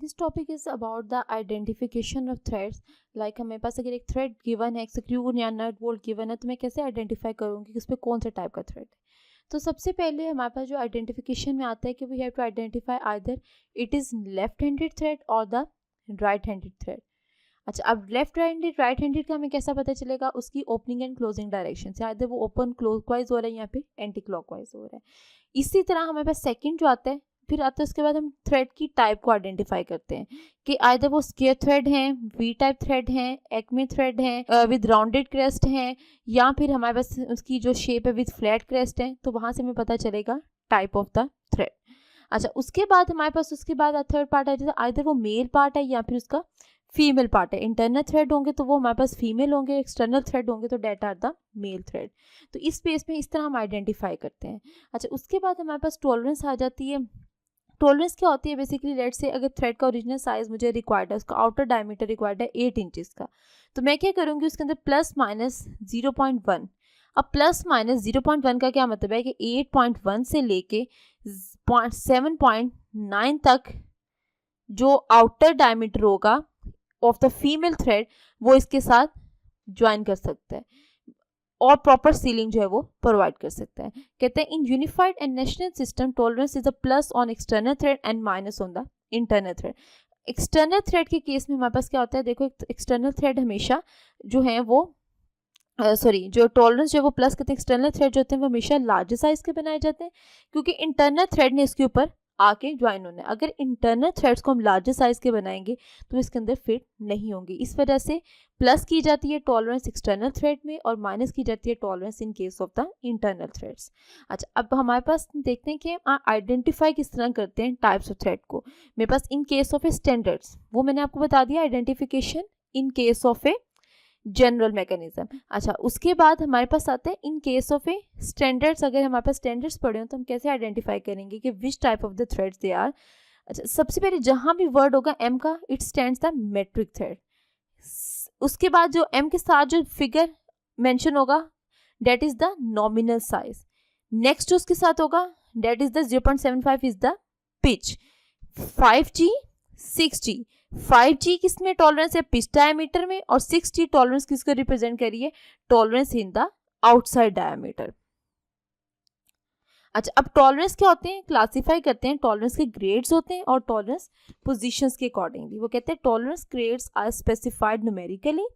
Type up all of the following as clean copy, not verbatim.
This topic is about the identification of threads. Like हमारे पास अगर एक थ्रेड गिवन है, एक स्क्रू या नट बोल्ट गिवन है, तो मैं कैसे आइडेंटिफाई करूँगी कि उस पर कौन सा टाइप का थ्रेड है। तो सबसे पहले हमारे पास जो आइडेंटिफिकेशन में आता है कि we have to identify either it is left handed thread और द राइट हैंडेड थ्रेड। अच्छा, अब लेफ्ट हैंडेड राइट हैंडेड का हमें कैसा पता चलेगा? उसकी ओपनिंग एंड क्लोजिंग डायरेक्शन से, आइदर वो ओपन क्लॉकवाइज हो रहा है या फिर एंटी क्लॉकवाइज हो रहा है। इसी तरह हमारे पास सेकंड जो आता है, फिर आता है उसके बाद हम थ्रेड की टाइप को आइडेंटिफाई करते हैं कि आइदर वो स्क्वायर थ्रेड हैं, वी टाइप थ्रेड हैं, एक्मे थ्रेड हैं विद राउंडेड क्रेस्ट हैं, या फिर हमारे पास उसकी जो शेप है विद फ्लैट क्रेस्ट है। तो वहाँ से हमें पता चलेगा टाइप ऑफ द थ्रेड। अच्छा, उसके बाद हमारे पास उसके बाद थर्ड पार्ट है, जैसे आइदर वो मेल पार्ट है या फिर उसका फीमेल पार्ट है। इंटरनल थ्रेड होंगे तो वो हमारे पास फीमेल होंगे, एक्सटर्नल थ्रेड होंगे तो that are the male thread. तो इस बेस में इस तरह हम आइडेंटिफाई करते हैं। अच्छा, उसके बाद हमारे पास टॉलरेंस आ जाती है। टॉलरेंस क्या होती है? बेसिकली लेट से अगर थ्रेड का ओरिजिनल साइज मुझे रिक्वायर्ड है, उसका आउटर डायमीटर रिक्वायर्ड है 8 इंचेस का, तो मैं क्या करूँगी उसके अंदर प्लस माइनस 0.1। अब प्लस माइनस 0.1 का क्या मतलब है कि 8.1 से लेके 7.9 तक जो आउटर डायमीटर होगा ऑफ द फीमेल थ्रेड वो इसके साथ ज्वाइन कर सकता है और प्रॉपर सीलिंग जो है वो प्रोवाइड कर सकता है। कहते हैं in unified and national system tolerance is a plus on external thread and minus on the internal thread. External thread के केस में हमारे पास क्या होता है? देखो, एक्सटर्नल थ्रेड हमेशा जो है वो जो टॉलरेंस जो है वो प्लस करते हैं। एक्सटर्नल थ्रेड जो होते हैं वो हमेशा लार्जर साइज के बनाए जाते हैं क्योंकि इंटरनल थ्रेड ने इसके ऊपर आके ज्वाइन होना है। अगर इंटरनल थ्रेड्स को हम लार्जर साइज के बनाएंगे तो इसके अंदर फिट नहीं होंगे। इस वजह से प्लस की जाती है टॉलरेंस एक्सटर्नल थ्रेड में और माइनस की जाती है tolerance in case of the internal threads. अच्छा, अब हमारे पास देखते हैं कि आइडेंटिफाई किस तरह करते हैं टाइप्स ऑफ थ्रेड को। मेरे पास in case of a standards, वो मैंने आपको बता दिया identification in case of a general mechanism. अच्छा, उसके बाद हमारे पास आते हैं in case of a standards. अगर हमारे पास स्टैंडर्ड्स पढ़े हो तो हम कैसे आइडेंटिफाई करेंगे कि which type of the threads they are. अच्छा, सबसे पहले जहां भी वर्ड होगा एम का, it stands the metric thread. उसके बाद जो एम के साथ जो फिगर मेंशन होगा that is the nominal size. Next उसके साथ होगा that is the 0.75 is the pitch. 5G 6G, 5G किसमें टॉलरेंस है? पिच डायमीटर में, और 6G टॉलरेंस किसको रिप्रेजेंट करिए? Tolerance in the outside diameter. अच्छा, अब टॉलरेंस क्या होते हैं? क्लासिफाई करते हैं, टॉलरेंस के ग्रेड्स होते हैं और टॉलरेंस पोजीशंस के अकॉर्डिंगली। वो कहते हैं tolerance grades are specified numerically.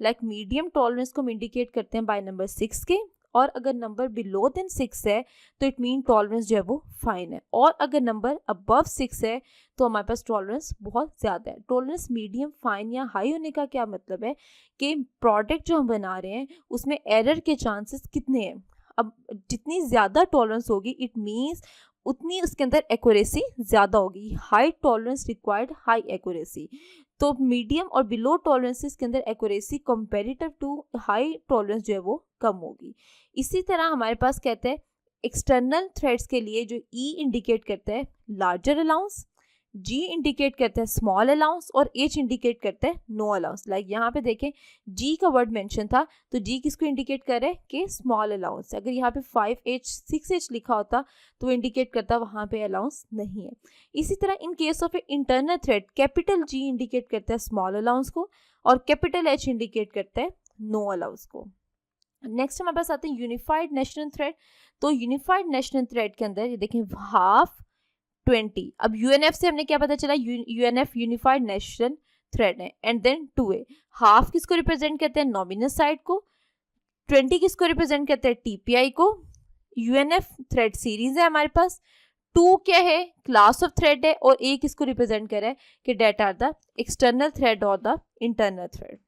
Like medium tolerance को हम इंडिकेट करते हैं बाय नंबर 6 के, और अगर नंबर बिलो देन 6 है तो इट मीन टॉलरेंस जो है वो फाइन है, और अगर नंबर अबव 6 है तो हमारे पास टॉलरेंस बहुत ज़्यादा है। टॉलरेंस मीडियम, फाइन या हाई होने का क्या मतलब है कि प्रोडक्ट जो हम बना रहे हैं उसमें एरर के चांसेस कितने हैं। अब जितनी ज़्यादा टॉलरेंस होगी इट मीन्स उतनी उसके अंदर एक्यूरेसी ज़्यादा होगी। High tolerance required high accuracy, तो मीडियम और बिलो टॉलरेंसेस के अंदर accuracy comparative to high tolerance जो है वो कम होगी। इसी तरह हमारे पास कहते हैं एक्सटर्नल थ्रेड्स के लिए जो ई इंडिकेट करता है लार्जर अलाउंस, जी इंडिकेट करता है स्मॉल अलाउंस, और एच इंडिकेट करता है नो अलाउंस। लाइक यहाँ पे देखें जी का वर्ड मेंशन था तो जी किसको इंडिकेट कर रहा है कि स्मॉल अलाउंस। अगर यहाँ पे 5H 6H लिखा होता तो इंडिकेट करता वहाँ पे अलाउंस नहीं है। इसी तरह इन case of internal thread capital G indicate करता है स्मॉल अलाउंस को और कैपिटल एच इंडिकेट करता है नो अलाउंस को। नेक्स्ट हमारे पास आते हैं यूनिफाइड नेशनल थ्रेड। तो यूनिफाइड नेशनल थ्रेड के अंदर ये देखें हाफ 20। अब यूएनएफ से हमने क्या पता चला? यूएनएफ यूनिफाइड नेशनल थ्रेड है। एंड देन 2A, हाफ किसको रिप्रेजेंट करते हैं? नॉमिनल साइड को। 20 किसको रिप्रेजेंट करते हैं? टीपीआई को। यूएनएफ थ्रेड सीरीज है हमारे पास। 2 क्या है? क्लास ऑफ थ्रेड है। और A किसको रिप्रेजेंट कर रहा है कि that are the external thread और द इंटरनल थ्रेड।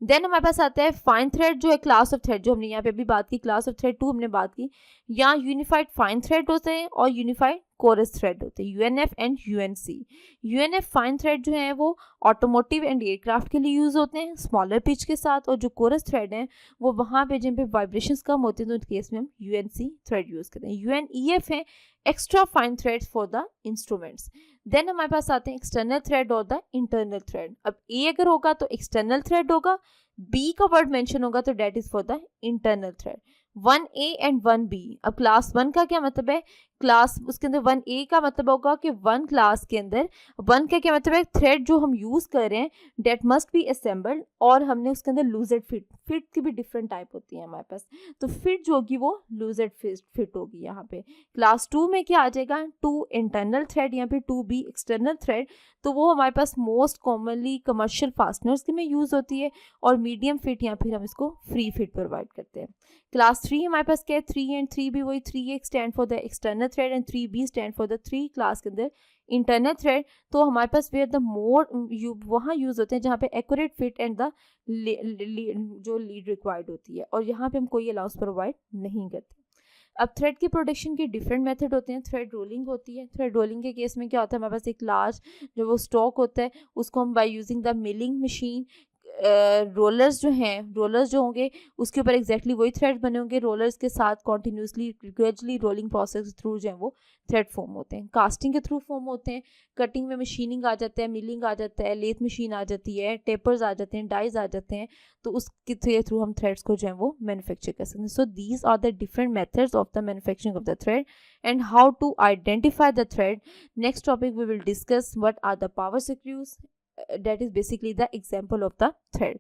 देन हमारे पास आता है फाइन थ्रेड जो है क्लास ऑफ थ्रेड, जो हमने यहाँ पे अभी बात की, क्लास ऑफ थ्रेड 2 हमने बात की। यहाँ यूनिफाइड फाइन थ्रेड होते हैं और यूनिफाइड कोरस थ्रेड होते हैं, UNF and UNC. UNF fine thread जो है वो ऑटोमोटिव एंड एयरक्राफ्ट के लिए यूज होते हैं स्मॉलर पिच के साथ, और जो कोरस थ्रेड हैं वो वहाँ पे जिन पे वाइब्रेशंस कम होते हैं तो उस केस में हम यूएनसी थ्रेड यूज करते हैं। यूएनईएफ है extra fine threads for the instruments. Then हमारे पास आते हैं एक्सटर्नल थ्रेड और द इंटरनल थ्रेड। अब ए अगर होगा तो एक्सटर्नल थ्रेड होगा, बी का वर्ड मेंशन होगा तो that is for the internal thread. 1A and 1B। अब क्लास 1 का क्या मतलब है? क्लास उसके अंदर 1A का मतलब होगा कि 1 क्लास के अंदर 1 का क्या मतलब है, थ्रेड जो हम यूज़ कर रहे हैं डेट मस्ट बी असेंबल्ड, और हमने उसके अंदर लूजेड फिट की भी डिफरेंट टाइप होती है हमारे पास, तो फिट जो होगी वो लूजेड फिट होगी यहाँ पे। क्लास 2 में क्या आ जाएगा, 2 इंटरनल थ्रेड या फिर 2B एक्सटर्नल थ्रेड, तो वो हमारे पास मोस्ट कॉमनली कमर्शियल फास्टनर्स के में यूज़ होती है, और मीडियम फिट या फिर हम इसको फ्री फिट प्रोवाइड करते हैं। क्लास 3 हमारे पास क्या है, 3 एंड 3 भी वही, 3A stand for the external thread and 3B stand for the 3 class के अंदर इंटरनल थ्रेड। तो हमारे पास वेयर द मोर वहाँ यूज़ होते हैं जहाँ पे एक्यूरेट फिट एंड द जो लीड रिक्वायर्ड होती है, और यहाँ पे हम कोई अलाउंस प्रोवाइड नहीं करते। अब थ्रेड की प्रोडक्शन के डिफरेंट मेथड होते हैं। थ्रेड रोलिंग होती है। थ्रेड रोलिंग के केस में क्या होता है, हमारे पास एक लार्ज जो वो स्टॉक होता है, उसको हम by using the milling machine, rollers जो होंगे उसके ऊपर एग्जैक्टली वही थ्रेड बने होंगे, रोलर्स के साथ कॉन्टीन्यूसली ग्रेजुअली रोलिंग प्रोसेस के थ्रू जो है वो थ्रेड फॉर्म होते हैं। कास्टिंग के थ्रू फॉर्म होते हैं, कटिंग में मशीनिंग आ जाता है, मिलिंग आ जाता है, लेथ मशीन आ जाती है, टेपर्स आ जाते हैं, डाइज आ जाते हैं, तो उसके थ्रू हम थ्रेड्स को जो है वो मैन्युफैक्चर कर सकते हैं। So these are the different methods of the manufacturing of the thread and how to identify the thread. Next topic we will discuss what are the power screws, that is basically the example of the thread.